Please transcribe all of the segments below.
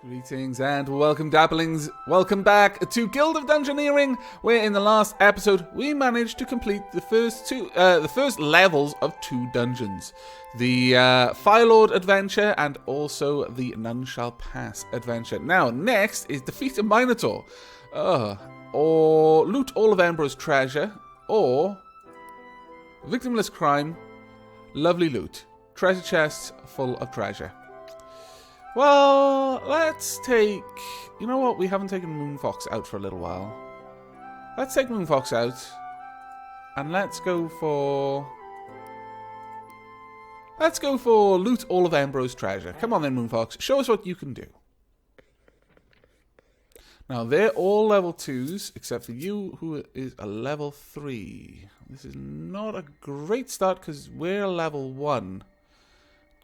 Greetings and welcome, Dapplings. Welcome back to Guild of Dungeoneering, where in the last episode we managed to complete the first levels of 2 dungeons, the Firelord adventure and also the None Shall Pass adventure. Now, next is defeat a Minotaur, or loot all of Embro's treasure, or victimless crime, lovely loot, treasure chests full of treasure. Well, let's take... You know what? We haven't taken Moonfox out for a little while. Let's take Moonfox out. And let's go for... loot all of Embro's treasure. Come on then, Moonfox. Show us what you can do. Now, they're all level 2s, except for you, who is a level 3. This is not a great start, because we're a level 1.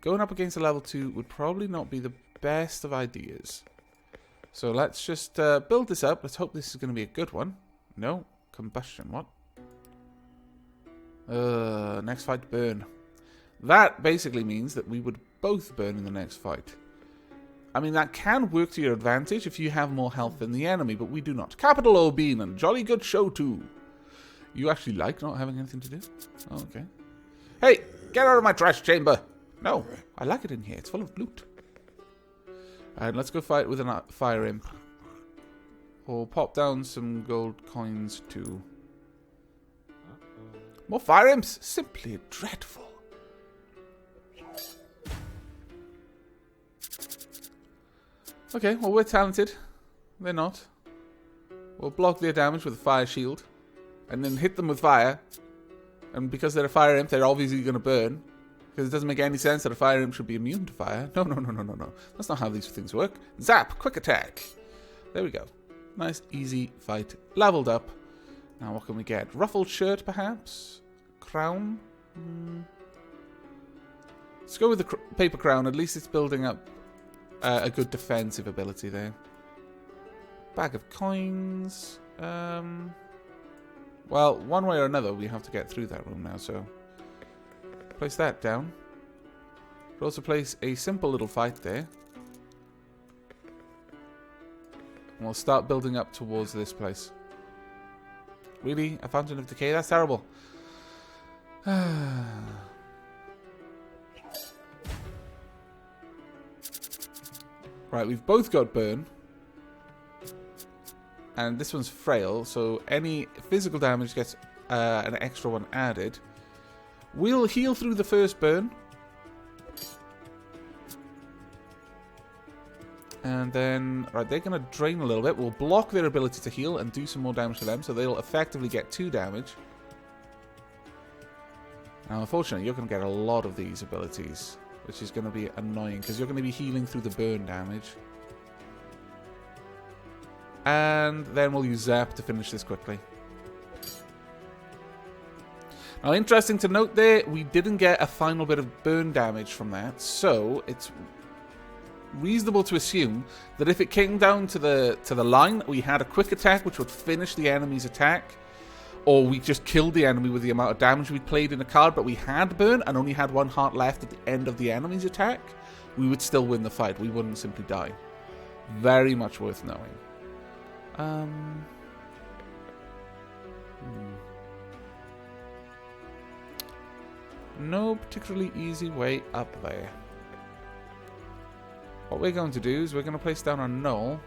Going up against a level 2 would probably not be the best of ideas. So let's just build this up. Let's hope this is going to be a good one. No. Combustion. What? Next fight, burn. That basically means that we would both burn in the next fight. I mean, that can work to your advantage if you have more health than the enemy, but we do not. Capital O Bean, and jolly good show too. You actually like not having anything to do? Oh, okay. Hey, get out of my trash chamber! No, I like it in here. It's full of loot. And let's go fight with a fire imp. Or pop down some gold coins too. More fire imps? Simply dreadful. Okay, well, we're talented. They're not. We'll block their damage with a fire shield. And then hit them with fire. And because they're a fire imp, they're obviously going to burn. Because it doesn't make any sense that a fire imp should be immune to fire. No. That's not how these things work. Zap! Quick attack! There we go. Nice, easy fight. Leveled up. Now what can we get? Ruffled shirt, perhaps? Crown? Let's go with the paper crown. At least it's building up a good defensive ability there. Bag of coins. Well, one way or another, we have to get through that room now, so... Place that down. We'll also place a simple little fight there. And we'll start building up towards this place. Really? A Fountain of Decay? That's terrible. Right, we've both got burn. And this one's frail, so any physical damage gets an extra one added. We'll heal through the first burn. And then, right, they're going to drain a little bit. We'll block their ability to heal and do some more damage to them, so they'll effectively get 2 damage. Now, unfortunately, you're going to get a lot of these abilities, which is going to be annoying, because you're going to be healing through the burn damage. And then we'll use Zap to finish this quickly. Now, interesting to note there, we didn't get a final bit of burn damage from that, so it's reasonable to assume that if it came down to the line, we had a quick attack which would finish the enemy's attack, or we just killed the enemy with the amount of damage we played in a card, but we had burn and only had 1 heart left at the end of the enemy's attack, we would still win the fight. We wouldn't simply die. Very much worth knowing. No particularly easy way up there. What we're going to do is we're going to place down our Gnoll.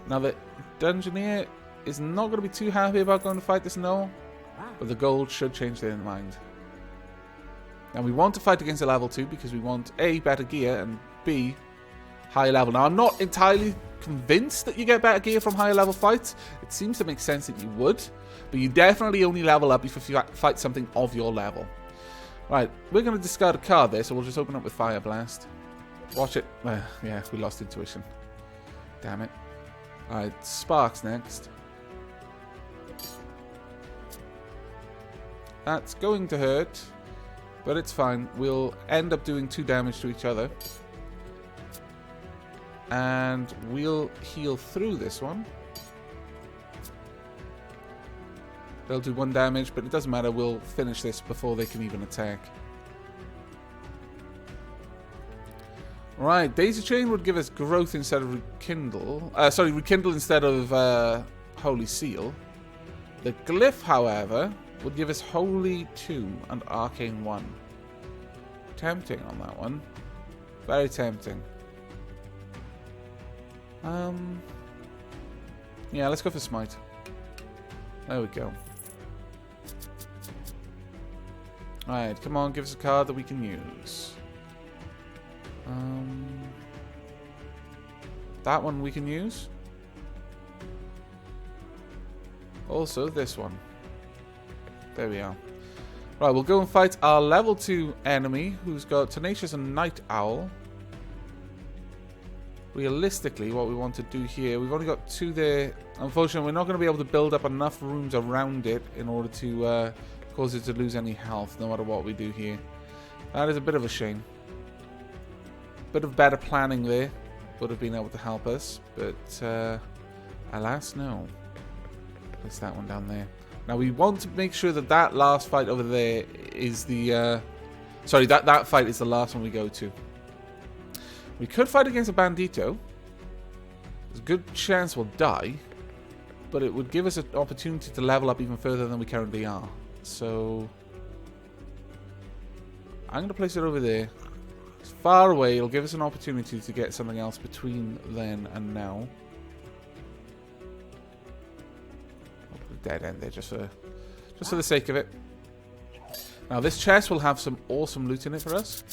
Now the Dungeoneer is not going to be too happy about going to fight this Gnoll, but the gold should change their mind. Now we want to fight against a level 2 because we want A, better gear, and B, high level. Now I'm not entirely convinced that you get better gear from higher level fights. It seems to make sense that you would, but you definitely only level up if you fight something of your level. Right, we're going to discard a card there, so we'll just open up with Fire Blast. Watch it. Yeah, we lost intuition. Damn it. Alright, Sparks next. That's going to hurt, but it's fine. We'll end up doing 2 damage to each other. And we'll heal through this one. They'll do 1 damage, but it doesn't matter. We'll finish this before they can even attack. Right, Daisy Chain would give us growth instead of rekindle. Sorry, rekindle instead of Holy Seal. The Glyph, however, would give us Holy 2 and Arcane 1. Tempting on that one. Very tempting. Yeah, let's go for Smite. There we go. Alright, come on, give us a card that we can use. That one we can use. Also, this one. There we are. Right, we'll go and fight our level 2 enemy, who's got Tenacious and Night Owl. Realistically, what we want to do here, we've only got 2 there. Unfortunately, we're not going to be able to build up enough rooms around it in order to cause it to lose any health, no matter what we do here. That is a bit of a shame. Bit of better planning there would have been able to help us, but alas, no. Place that one down there. Now we want to make sure that that last fight over there is the sorry, that fight is the last one we go to. We could fight against a bandito. There's a good chance we'll die, but it would give us an opportunity to level up even further than we currently are. So I'm going to place it over there. It's far away. It'll give us an opportunity to get something else between then and now. I'll put a dead end there just for the sake of it. Now this chest will have some awesome loot in it for us.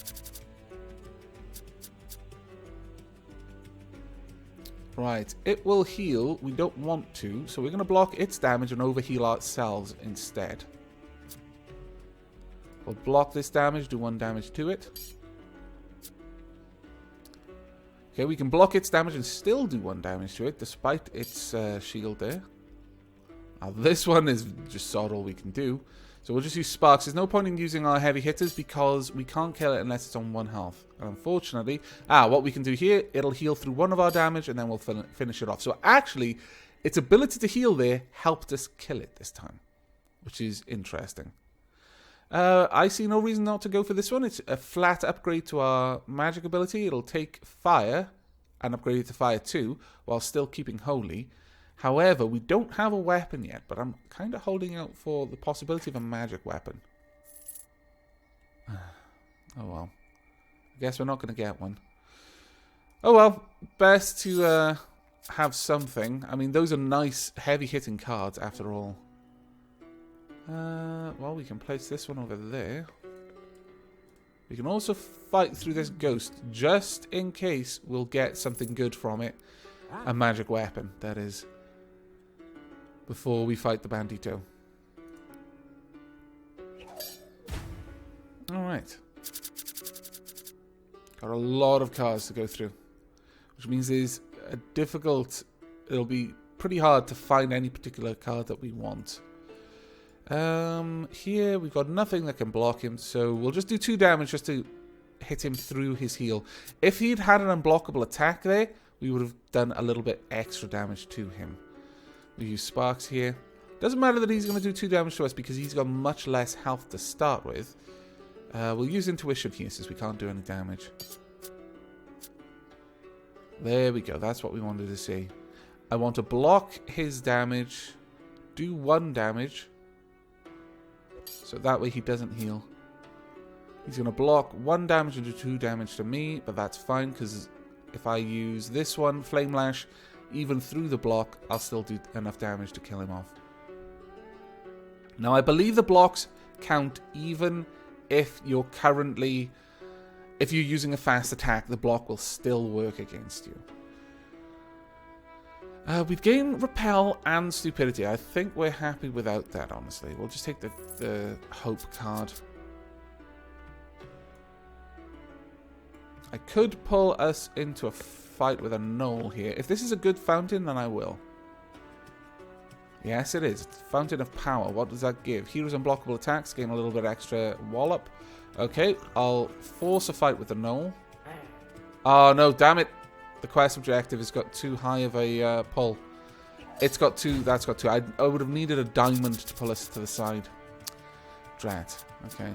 Right, it will heal. We don't want to, so we're going to block its damage and overheal ourselves instead. We'll block this damage, do 1 damage to it. Okay, we can block its damage and still do 1 damage to it, despite its shield there. Now this one is just sod all we can do. So we'll just use Sparks. There's no point in using our heavy hitters because we can't kill it unless it's on 1 health. And unfortunately, what we can do here, it'll heal through 1 of our damage and then we'll finish it off. So actually, its ability to heal there helped us kill it this time, which is interesting. I see no reason not to go for this one. It's a flat upgrade to our magic ability. It'll take fire and upgrade it to fire 2 while still keeping holy. However, we don't have a weapon yet, but I'm kind of holding out for the possibility of a magic weapon. Oh well. I guess we're not going to get one. Oh well, best to have something. I mean, those are nice, heavy-hitting cards after all. Well, we can place this one over there. We can also fight through this ghost, just in case we'll get something good from it. A magic weapon, that is. Before we fight the bandito. Alright. Got a lot of cards to go through. Which means it'll be pretty hard to find any particular card that we want. Here we've got nothing that can block him, so we'll just do 2 damage just to hit him through his heal. If he'd had an unblockable attack there, we would have done a little bit extra damage to him. We use Sparks here. Doesn't matter that he's going to do 2 damage to us because he's got much less health to start with. We'll use Intuition here since we can't do any damage. There we go. That's what we wanted to see. I want to block his damage, do 1 damage, so that way he doesn't heal. He's going to block 1 damage and do 2 damage to me, but that's fine because if I use this one, Flame Lash, even through the block, I'll still do enough damage to kill him off. Now, I believe the blocks count even if you're using a fast attack, the block will still work against you. We've gained Repel and Stupidity. I think we're happy without that, honestly. We'll just take the Hope card. I could pull us into a fight with a Knoll here. If this is a good fountain, then I will. Yes, it is. It's Fountain of Power. What does that give? Heroes unblockable attacks. Gain a little bit extra wallop. Okay, I'll force a fight with the Knoll. Oh, no, damn it. The quest objective has got too high of a pull. It's got 2. That's got 2. I would have needed a diamond to pull us to the side. Drat. Okay.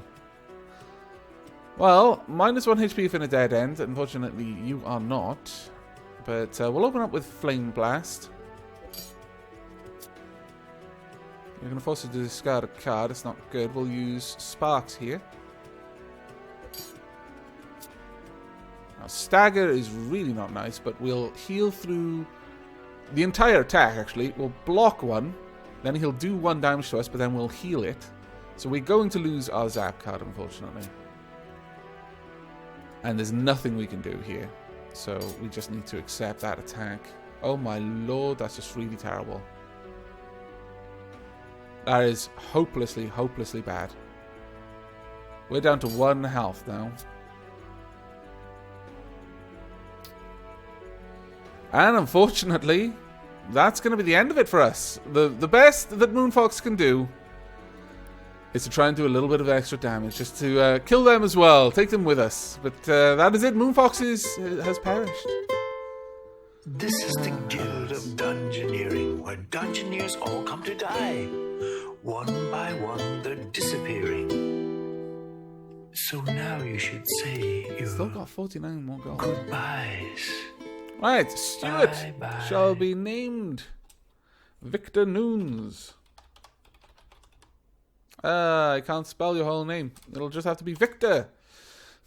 Well, minus 1 HP if in a dead end. Unfortunately, you are not. But we'll open up with Flame Blast. You're going to force us to discard a card. It's not good. We'll use Sparks here. Now, Stagger is really not nice, but we'll heal through the entire attack, actually. We'll block one, then he'll do 1 damage to us, but then we'll heal it. So we're going to lose our Zap card, unfortunately. And there's nothing we can do here. So we just need to accept that attack. Oh my lord, that's just really terrible. That is hopelessly, hopelessly bad. We're down to 1 health now. And unfortunately, that's going to be the end of it for us. The best that Moonfox can do is to try and do a little bit of extra damage, just to kill them as well, take them with us. But that is it. Moonfox has perished. This is the Guild of Dungeoneering, where Dungeoneers all come to die. One by one, they're disappearing. So now you should say your Still got 49 more gold. goodbyes. Right, Stuart Bye-bye. shall be named Victor Noons. I can't spell your whole name. It'll just have to be Victor.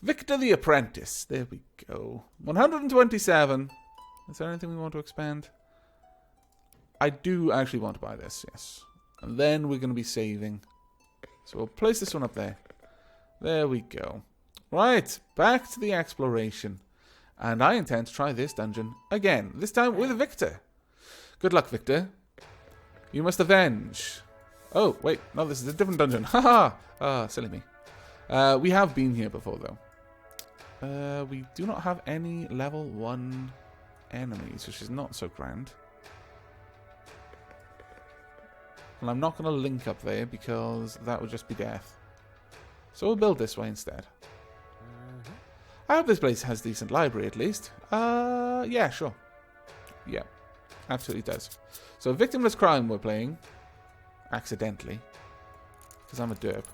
Victor the Apprentice. There we go. 127. Is there anything we want to expand? I do actually want to buy this, yes. And then we're going to be saving. So we'll place this one up there. There we go. Right, back to the exploration. And I intend to try this dungeon again. This time with Victor. Good luck, Victor. You must avenge. Oh, wait. No, this is a different dungeon. Haha. Ah, silly me. We have been here before, though. We do not have any level 1 enemies, which is not so grand. And I'm not going to link up there because that would just be death. So we'll build this way instead. I hope this place has a decent library at least. Yeah, sure. Yeah, absolutely does. So Victimless Crime we're playing. Accidentally. Because I'm a derp.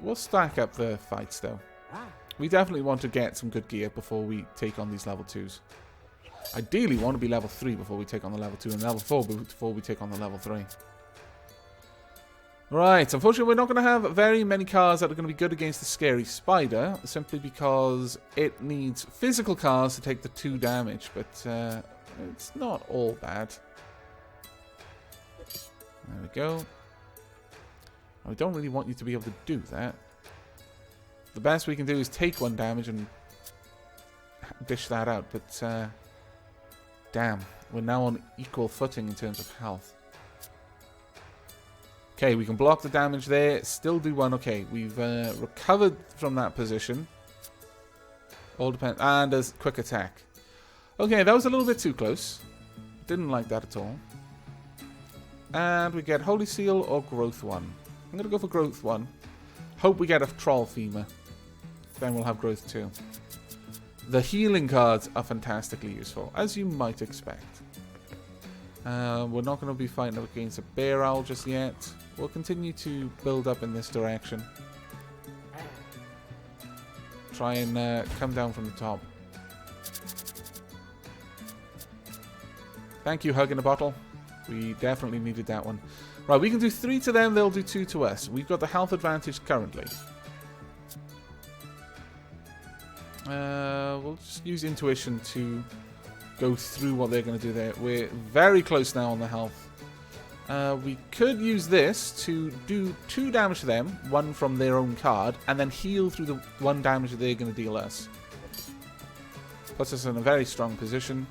We'll stack up the fights though. We definitely want to get some good gear before we take on these level 2s. Ideally want to be level 3 before we take on the level 2 and level 4 before we take on the level 3. Right, unfortunately we're not going to have very many cars that are going to be good against the scary spider, simply because it needs physical cars to take the 2 damage, but it's not all bad. There we go. I don't really want you to be able to do that. The best we can do is take 1 damage and dish that out, but damn, we're now on equal footing in terms of health. Okay, we can block the damage there, still do 1. Okay, we've recovered from that position. All depends. And there's quick attack. Okay, that was a little bit too close. Didn't like that at all. And we get Holy Seal or Growth 1. I'm going to go for Growth 1. Hope we get a Troll Femur. Then we'll have Growth 2. The healing cards are fantastically useful, as you might expect. We're not going to be fighting up against a Bear Owl just yet. We'll continue to build up in this direction. Try and come down from the top. Thank you, Hug in a Bottle. We definitely needed that one. Right, we can do 3 to them, they'll do 2 to us. We've got the health advantage currently. We'll just use intuition to go through what they're going to do there. We're very close now on the health. We could use this to do 2 damage to them, 1 from their own card, and then heal through the 1 damage that they're going to deal us. Puts us in a very strong position.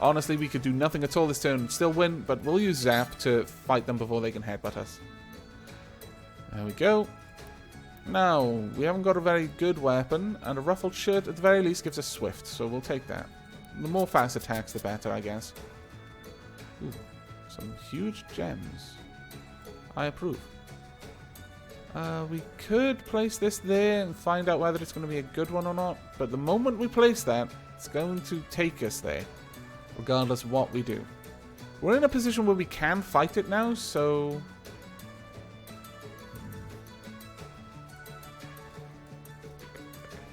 Honestly, we could do nothing at all this turn and still win, but we'll use Zap to fight them before they can headbutt us. There we go. Now, we haven't got a very good weapon, and a Ruffled Shirt at the very least gives us Swift, so we'll take that. The more fast attacks, the better, I guess. Ooh, some huge gems. I approve. We could place this there and find out whether it's going to be a good one or not, but the moment we place that, it's going to take us there, regardless of what we do. We're in a position where we can fight it now, so...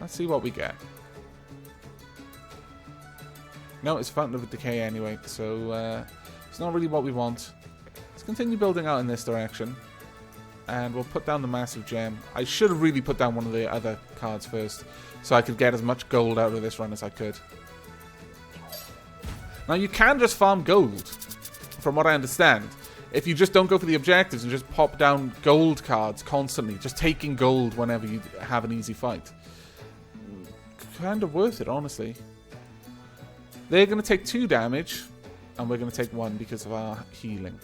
Let's see what we get. No, it's Fountain of Decay anyway, so it's not really what we want. Let's continue building out in this direction. And we'll put down the massive gem. I should have really put down one of the other cards first, so I could get as much gold out of this run as I could. Now, you can just farm gold, from what I understand. If you just don't go for the objectives and just pop down gold cards constantly, just taking gold whenever you have an easy fight. Kind of worth it, honestly. They're going to take 2 damage, and we're going to take 1 because of our healing.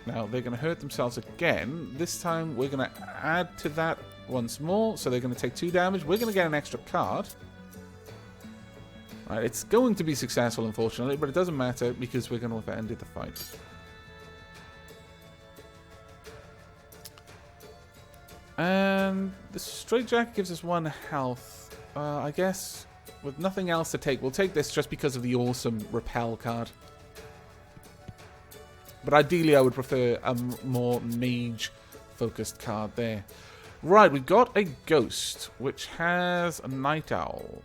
Now, they're going to hurt themselves again. This time, we're going to add to that once more, so they're going to take 2 damage. We're going to get an extra card. Right, it's going to be successful, unfortunately, but it doesn't matter because we're going to have ended the fight. And the straitjacket gives us 1 health. I guess with nothing else to take, we'll take this just because of the awesome repel card. But ideally, I would prefer a more mage-focused card there. Right, we've got a ghost, which has a night owl.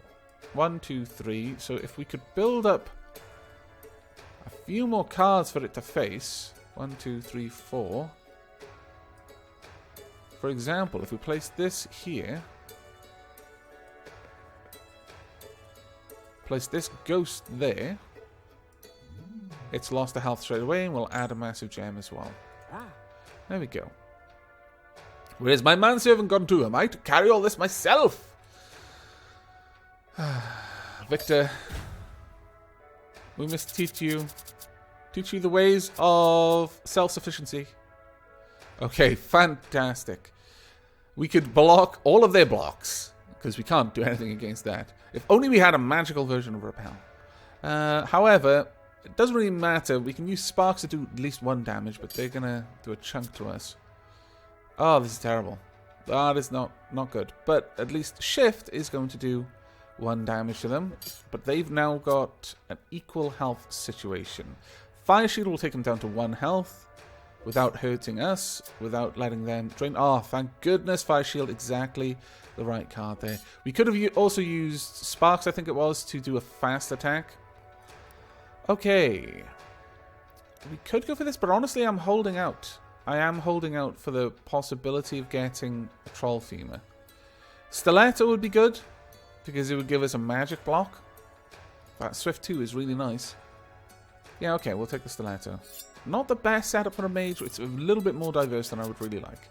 1, 2, 3. So if we could build up a few more cards for it to face. 1, 2, 3, 4. For example, if we place this here, place this ghost there, it's lost a health straight away, and we'll add a massive gem as well. There we go. Where's my manservant gone to? Am I to carry all this myself? Victor, we must teach you the ways of self-sufficiency. Okay, fantastic. We could block all of their blocks, because we can't do anything against that. If only we had a magical version of Repel. However, it doesn't really matter. We can use sparks to do at least 1 damage, but they're going to do a chunk to us. Oh, this is terrible. That is not good. But at least Shift is going to do 1 damage to them. But they've now got an equal health situation. Fire Shield will take them down to 1 health without hurting us, without letting them drain. Oh, thank goodness, Fire Shield, exactly the right card there. We could have also used Sparks, I think it was, to do a fast attack. Okay. We could go for this, but honestly, I'm holding out. I am holding out for the possibility of getting a Troll Femur. Stiletto would be good, because it would give us a magic block. That Swift 2 is really nice. Yeah, okay, we'll take the Stiletto. Not the best setup for a mage, it's a little bit more diverse than I would really like.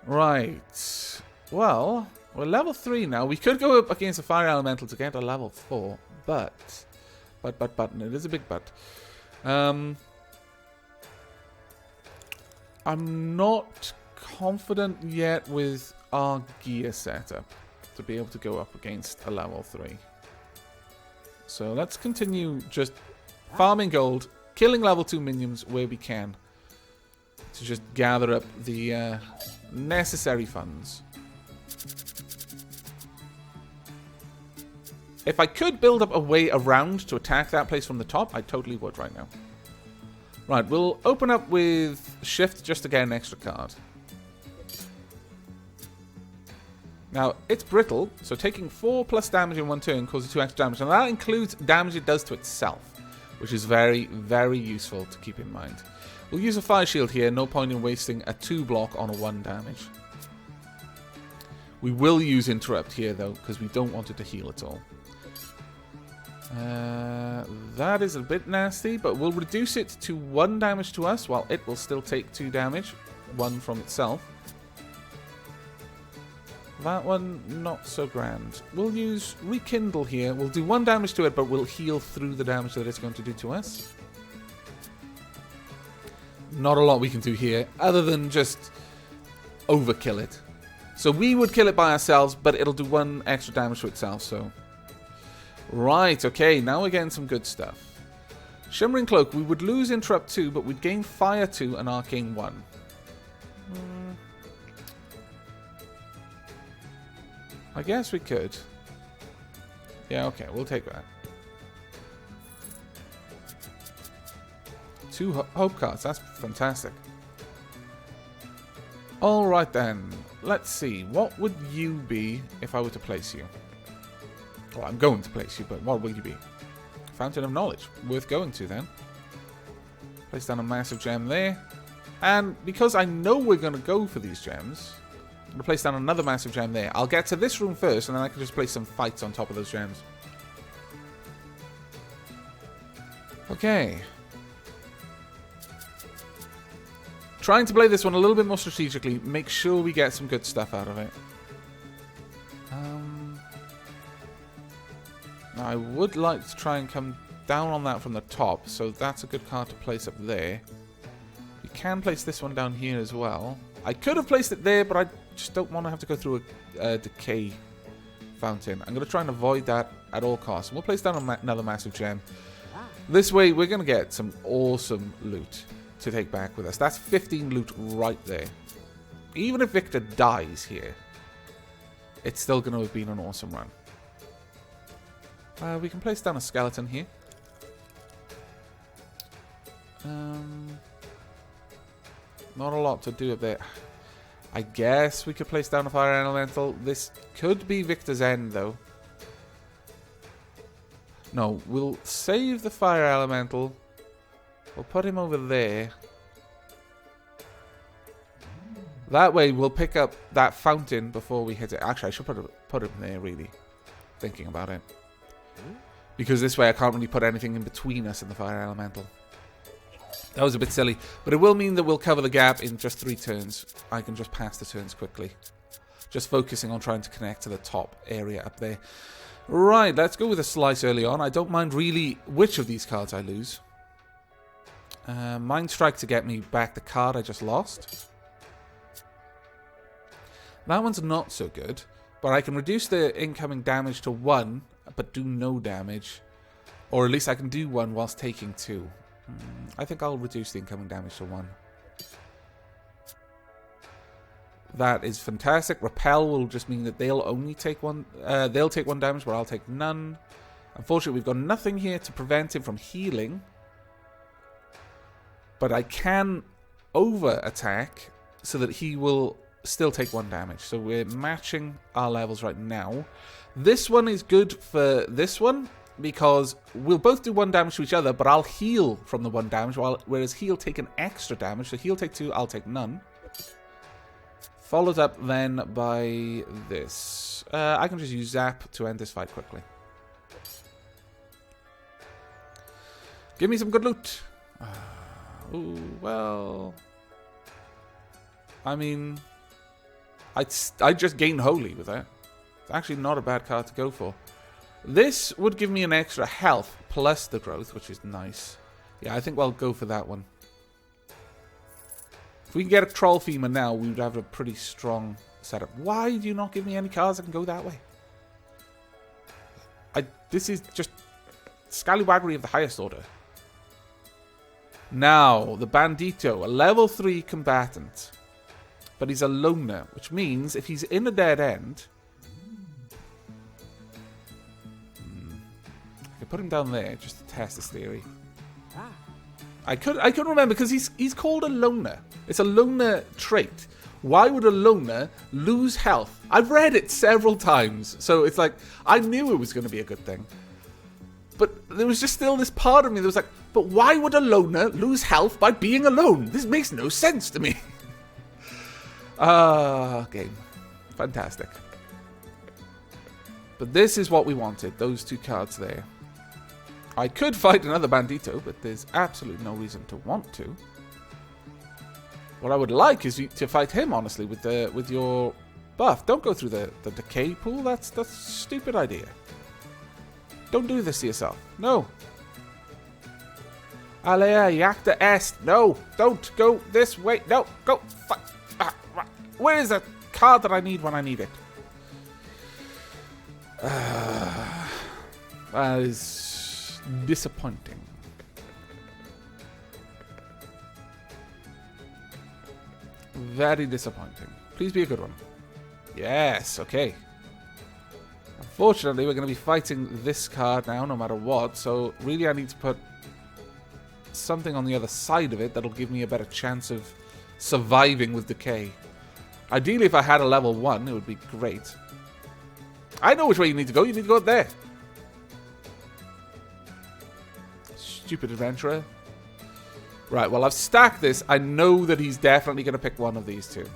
Right. Well, we're level 3 now. We could go up against a Fire Elemental to get a level 4, but, and it is a big but. I'm not confident yet with our gear setup to be able to go up against a level 3. So let's continue just farming gold, killing level 2 minions where we can to just gather up the necessary funds. If I could build up a way around to attack that place from the top, I totally would right now. Right, we'll open up with Shift just to get an extra card. Now, it's brittle, so taking 4+ damage in 1 turn causes 2 extra damage. And that includes damage it does to itself, which is very, very useful to keep in mind. We'll use a Fire Shield here, no point in wasting a 2 block on a 1 damage. We will use Interrupt here, though, because we don't want it to heal at all. That is a bit nasty, but we'll reduce it to 1 damage to us, while it will still take 2 damage, 1 from itself. That one, not so grand. We'll use Rekindle here. We'll do 1 damage to it, but we'll heal through the damage that it's going to do to us. Not a lot we can do here, other than just overkill it. So we would kill it by ourselves, but it'll do 1 extra damage to itself, so... Right, okay, now we're getting some good stuff. Shimmering Cloak, we would lose Interrupt 2, but we'd gain Fire 2 and Arcane 1. I guess we could. Yeah, okay, we'll take that. 2 hope cards, that's fantastic. Alright then. let's see. What would you be if I were to place you? Well, I'm going to place you, but what will you be? Fountain of Knowledge. Worth going to, then. Place down a massive gem there. And because I know we're going to go for these gems, I'm going to place down another massive gem there. I'll get to this room first, and then I can just place some fights on top of those gems. Okay. Trying to play this one a little bit more strategically. Make sure we get some good stuff out of it. I would like to try and come down on that from the top, so that's a good card to place up there. You can place this one down here as well. I could have placed it there, but I just don't want to have to go through a decay fountain. I'm going to try and avoid that at all costs. We'll place down another massive gem. This way, we're going to get some awesome loot to take back with us. That's 15 loot right there. Even if Victor dies here, it's still going to have been an awesome run. We can place down a skeleton here. Not a lot to do up there. I guess we could place down a fire elemental. This could be Victor's end, though. No, we'll save the fire elemental. We'll put him over there. That way, we'll pick up that fountain before we hit it. Actually, I should put him there, really. Thinking about it. Because this way, I can't really put anything in between us and the fire elemental. That was a bit silly. But it will mean that we'll cover the gap in just 3 turns. I can just pass the turns quickly. Just focusing on trying to connect to the top area up there. Right, let's go with a slice early on. I don't mind really which of these cards I lose. Mind Strike to get me back the card I just lost. That one's not so good. But I can reduce the incoming damage to 1, but do no damage. Or at least I can do 1 whilst taking 2. I think I'll reduce the incoming damage to 1. That is fantastic. Repel will just mean that they'll only take 1. They'll take 1 damage, but I'll take none. Unfortunately, we've got nothing here to prevent him from healing. But I can over-attack so that he will still take 1 damage. So we're matching our levels right now. This one is good for this one because we'll both do 1 damage to each other, but I'll heal from the 1 damage, whereas he'll take an extra damage. So he'll take 2, I'll take none. Followed up then by this. I can just use Zap to end this fight quickly. Give me some good loot. Ooh, well, I mean, I just gained Holy with that. It's actually not a bad card to go for. This would give me an extra health plus the growth, which is nice. Yeah, I think I'll go for that one. If we can get a Troll Femur now, we would have a pretty strong setup. Why do you not give me any cards that can go that way? This is just scallywaggery of the highest order. Now, the Bandito, a level 3 combatant. But he's a loner, which means if he's in a dead end... I could put him down there just to test this theory. I couldn't remember because he's called a loner. It's a loner trait. Why would a loner lose health? I've read it several times, so it's like, I knew it was going to be a good thing. But there was just still this part of me that was like, but why would a loner lose health by being alone? This makes no sense to me. Game. Fantastic. But this is what we wanted, those 2 cards there. I could fight another Bandito, but there's absolutely no reason to want to. What I would like is to fight him, honestly, with your buff. Don't go through the decay pool. That's a stupid idea. Don't do this to yourself. No. Alea Yacta Est. No. Don't go this way. No. Go. Where is the card that I need when I need it? That is disappointing. Very disappointing. Please be a good one. Yes, okay. Unfortunately, we're going to be fighting this card now, no matter what. So, really, I need to put something on the other side of it that'll give me a better chance of surviving with decay. Ideally, if I had a level 1, it would be great. I know which way you need to go. You need to go up there. Stupid adventurer. Right, well, I've stacked this. I know that he's definitely going to pick one of these two.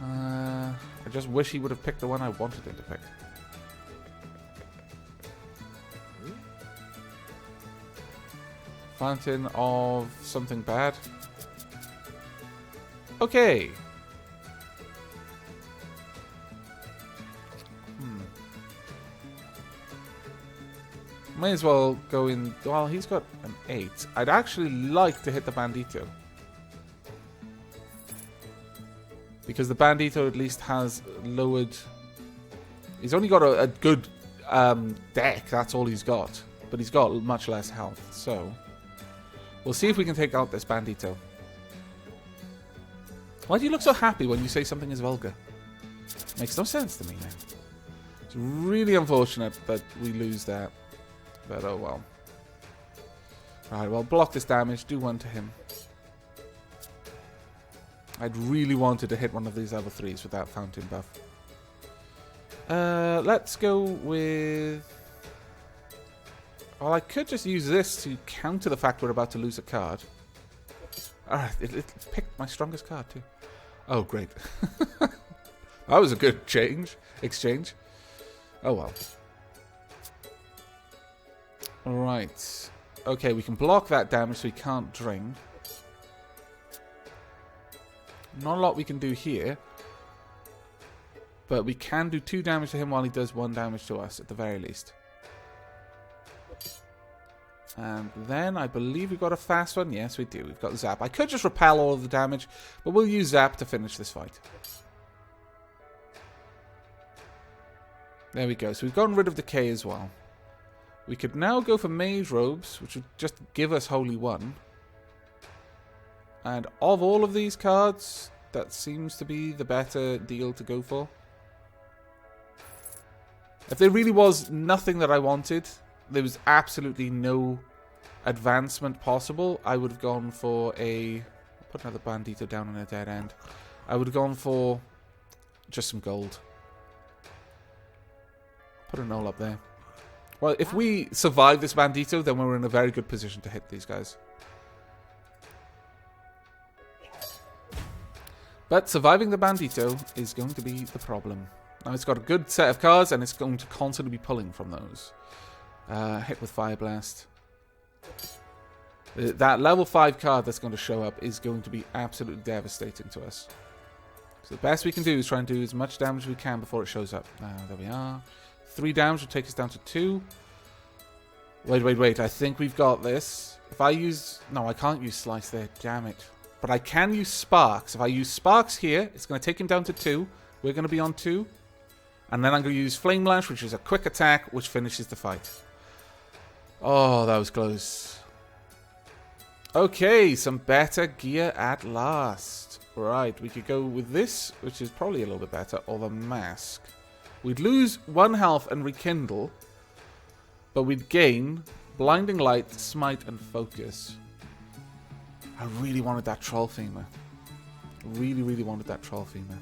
I just wish he would have picked the one I wanted him to pick. Fountain of something bad. Okay. May as well go in... Well, he's got an 8. I'd actually like to hit the Bandito. Because the Bandito at least has lowered... He's only got a good deck. That's all he's got. But he's got much less health. So, we'll see if we can take out this Bandito. Why do you look so happy when you say something is vulgar? Makes no sense to me, man. It's really unfortunate that we lose that. But oh well. Right, well, block this damage. Do one to him. I'd really wanted to hit one of these other 3s with that fountain buff. Let's go with... Well, I could just use this to counter the fact we're about to lose a card. Alright, it picked my strongest card too. Oh, great. That was a good exchange. Oh well. Alright. Okay, we can block that damage so he can't drain. Not a lot we can do here. But we can do 2 damage to him while he does 1 damage to us, at the very least. And then I believe we've got a fast one. Yes, we do. We've got Zap. I could just repel all of the damage, but we'll use Zap to finish this fight. There we go. So we've gotten rid of Decay as well. We could now go for Mage Robes, which would just give us Holy 1. And of all of these cards, that seems to be the better deal to go for. If there really was nothing that I wanted, there was absolutely no advancement possible, I would have gone for a... Put another Bandito down on a dead end. I would have gone for just some gold. Put a null up there. Well, if we survive this Bandito, then we're in a very good position to hit these guys. But surviving the Bandito is going to be the problem. Now, it's got a good set of cards, and it's going to constantly be pulling from those. Hit with Fire Blast. That level 5 card that's going to show up is going to be absolutely devastating to us. So the best we can do is try and do as much damage as we can before it shows up. There we are. 3 damage will take us down to 2. Wait. I think we've got this. If I use... No, I can't use Slice there. Damn it. But I can use Sparks. If I use Sparks here, it's going to take him down to 2. We're going to be on 2. And then I'm going to use Flame Lash, which is a quick attack, which finishes the fight. Oh, that was close. Okay, some better gear at last. Right, we could go with this, which is probably a little bit better, or the Mask. We'd lose 1 health and Rekindle, but we'd gain Blinding Light, Smite, and Focus. I really wanted that Troll Femur. Really wanted that Troll Femur.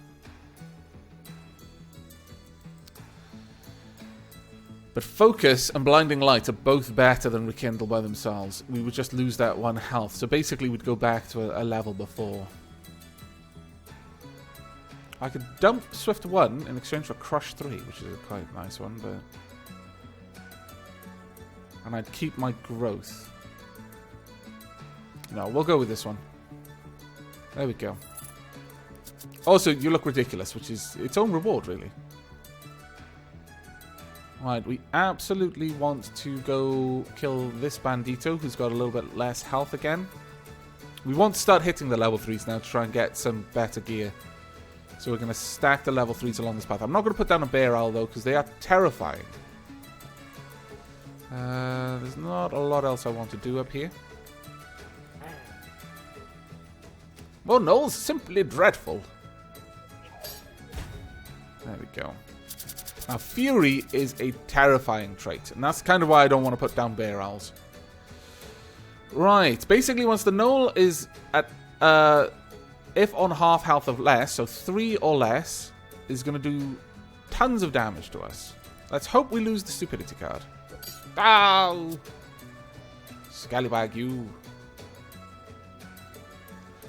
But Focus and Blinding Light are both better than Rekindle by themselves. We would just lose that 1 health. So basically we'd go back to a level before. I could dump Swift 1 in exchange for Crush 3, which is a quite nice one, but... And I'd keep my growth. No, we'll go with this one. There we go. Also, you look ridiculous, which is its own reward, really. Right, we absolutely want to go kill this Bandito, who's got a little bit less health again. We want to start hitting the level 3s now to try and get some better gear. So we're going to stack the level 3s along this path. I'm not going to put down a Bear Owl, though, because they are terrifying. There's not a lot else I want to do up here. Oh no, simply dreadful. There we go. Now, Fury is a terrifying trait, and that's kind of why I don't want to put down Bear Owls. Right, basically once the Knoll is at if on half health of less, so 3 or less, is going to do tons of damage to us. Let's hope we lose the stupidity card. Ow! Scallywag, you.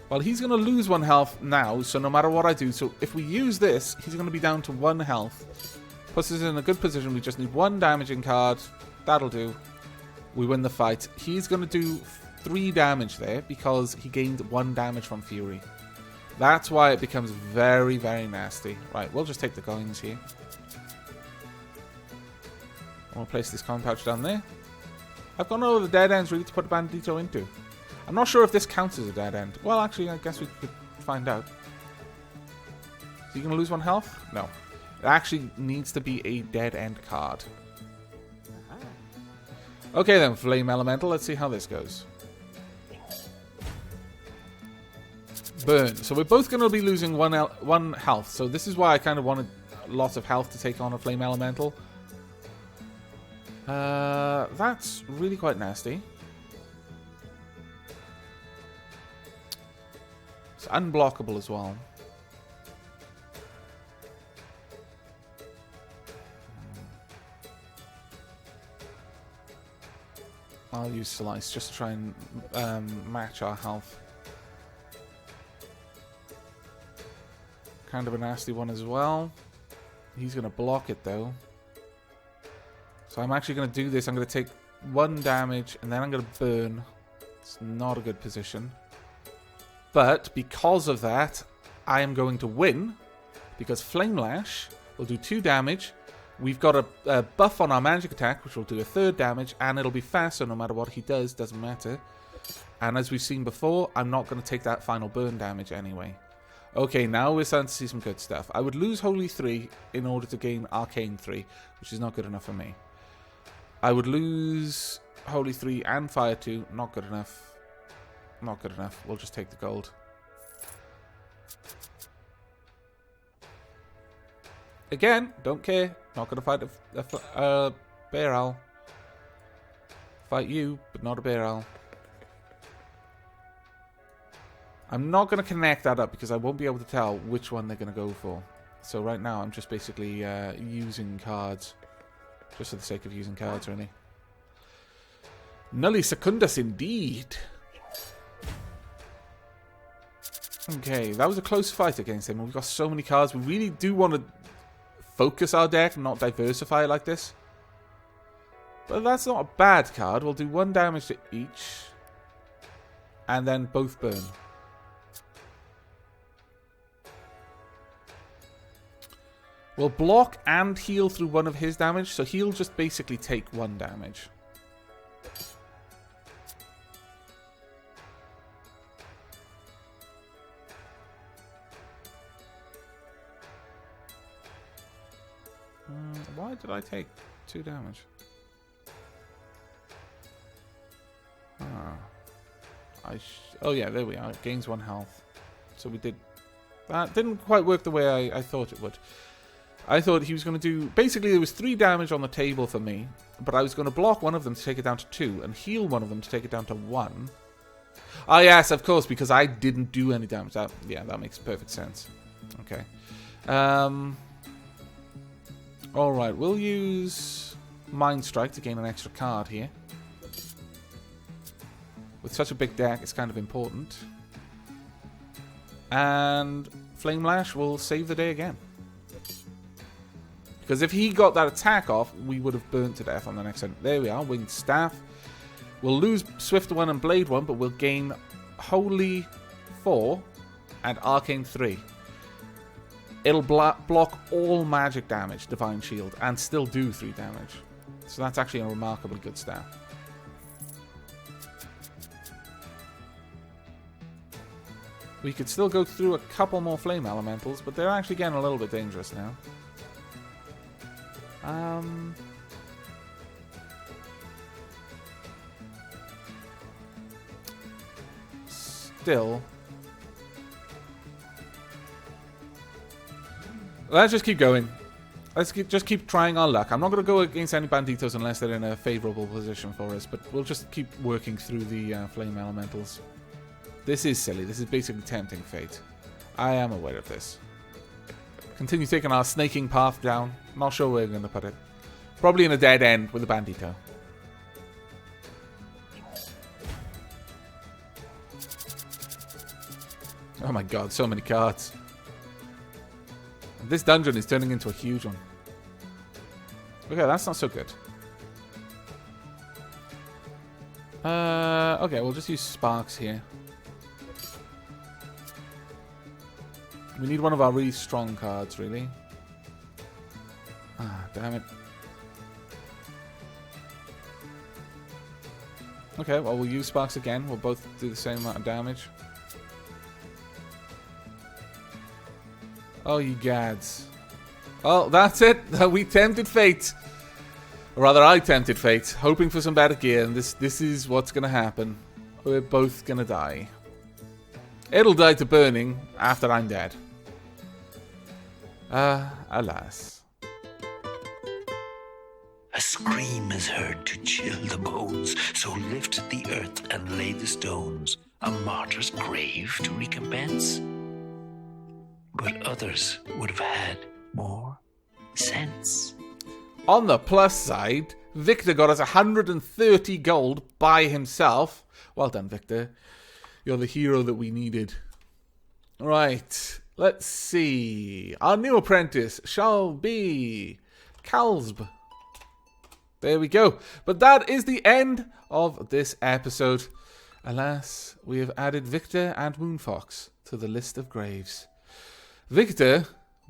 Well, he's going to lose 1 health now, so no matter what I do. So if we use this, he's going to be down to 1 health. Puts us in a good position. We just need 1 damaging card. That'll do. We win the fight. He's going to do 3 damage there because he gained 1 damage from Fury. That's why it becomes very, very nasty. Right, we'll just take the coins here. We'll place this coin pouch down there. I've got no other dead ends really to put a bandito into. I'm not sure if this counts as a dead end. Well, actually, I guess we could find out. Is he going to lose 1 health? No. It actually needs to be a dead end card. Okay then, Flame Elemental. Let's see how this goes. Burn. So we're both going to be losing 1 health. So this is why I kind of wanted lots of health to take on a Flame Elemental. That's really quite nasty. It's unblockable as well. I'll use Slice just to try and match our health. Kind of a nasty one as well. He's going to block it though. So I'm actually going to do this. I'm going to take 1 damage and then I'm going to burn. It's not a good position. But because of that, I am going to win. Because Flame Lash will do 2 damage. We've got a buff on our magic attack, which will do a 3rd damage. And it'll be fast, so no matter what he does, doesn't matter. And as we've seen before, I'm not going to take that final burn damage anyway. Okay, now we're starting to see some good stuff. I would lose Holy 3 in order to gain Arcane 3, which is not good enough for me. I would lose Holy 3 and Fire 2. Not good enough. Not good enough. We'll just take the gold. Again, don't care. Not going to fight a bear owl. Fight you, but not a bear owl. I'm not going to connect that up because I won't be able to tell which one they're going to go for. So right now I'm just basically using cards. Just for the sake of using cards, really. Nulli secundus indeed. Okay, that was a close fight against him. We've got so many cards. We really do want to focus our deck and not diversify it like this. But that's not a bad card. We'll do 1 damage to each. And then both burn. We'll block and heal through 1 of his damage. So he'll just basically take 1 damage. Why did I take 2 damage? Oh yeah, there we are. It gains 1 health. So we did... That didn't quite work the way I thought it would. I thought he was going to do... Basically, there was 3 damage on the table for me. But I was going to block 1 of them to take it down to 2. And heal 1 of them to take it down to 1. Oh yes, of course, because I didn't do any damage. Yeah, that makes perfect sense. Okay. Alright, we'll use Mind Strike to gain an extra card here. With such a big deck, it's kind of important. And Flame Lash will save the day again. Because if he got that attack off, we would have burnt to death on the next turn. There we are, Winged Staff. We'll lose Swift 1 and Blade 1, but we'll gain Holy 4 and Arcane 3. It'll block all magic damage, Divine Shield, and still do 3 damage. So that's actually a remarkably good staff. We could still go through a couple more Flame Elementals, but they're actually getting a little bit dangerous now. Still... Let's just keep going. Let's just keep trying our luck. I'm not going to go against any Banditos unless they're in a favourable position for us, but we'll just keep working through the Flame Elementals. This is silly. This is basically tempting fate. I am aware of this. Continue taking our snaking path down. Not sure where we're going to put it. Probably in a dead end with a bandito. Oh my god, so many cards. This dungeon is turning into a huge one. Okay, that's not so good. Okay, we'll just use sparks here. We need one of our really strong cards, really. Ah, damn it. Okay, well, we'll use sparks again. We'll both do the same amount of damage. Oh, you gads. Oh, that's it. We tempted fate. Or rather, I tempted fate, hoping for some better gear, and this is what's going to happen. We're both going to die. It'll die to burning after I'm dead. Alas. A scream is heard to chill the bones, so lift the earth and lay the stones, a martyr's grave to recompense. But others would have had more sense. On the plus side, Victor got us 130 gold by himself. Well done, Victor. You're the hero that we needed. Right, let's see. Our new apprentice shall be Calsb. There we go. But that is the end of this episode. Alas, we have added Victor and Moonfox to the list of graves. Victor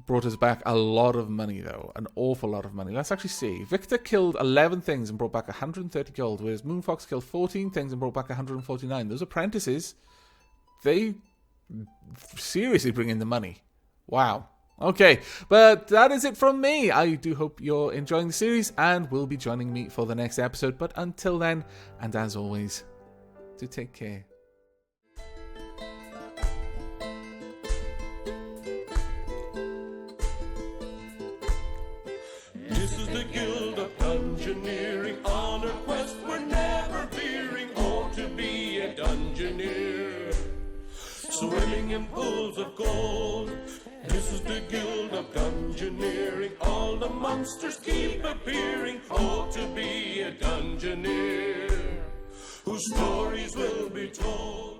brought us back a lot of money, though. An awful lot of money. Let's actually see. Victor killed 11 things and brought back 130 gold, whereas Moonfox killed 14 things and brought back 149. Those apprentices, they seriously bring in the money. Wow. Okay, but that is it from me. I do hope you're enjoying the series and will be joining me for the next episode. But until then, and as always, do take care. This is the Guild of Dungeoneering. On a quest we're never veering. Oh, to be a Dungeoneer, swimming in pools of gold. This is the Guild of Dungeoneering. All the monsters keep appearing. Oh, to be a Dungeoneer, whose stories will be told.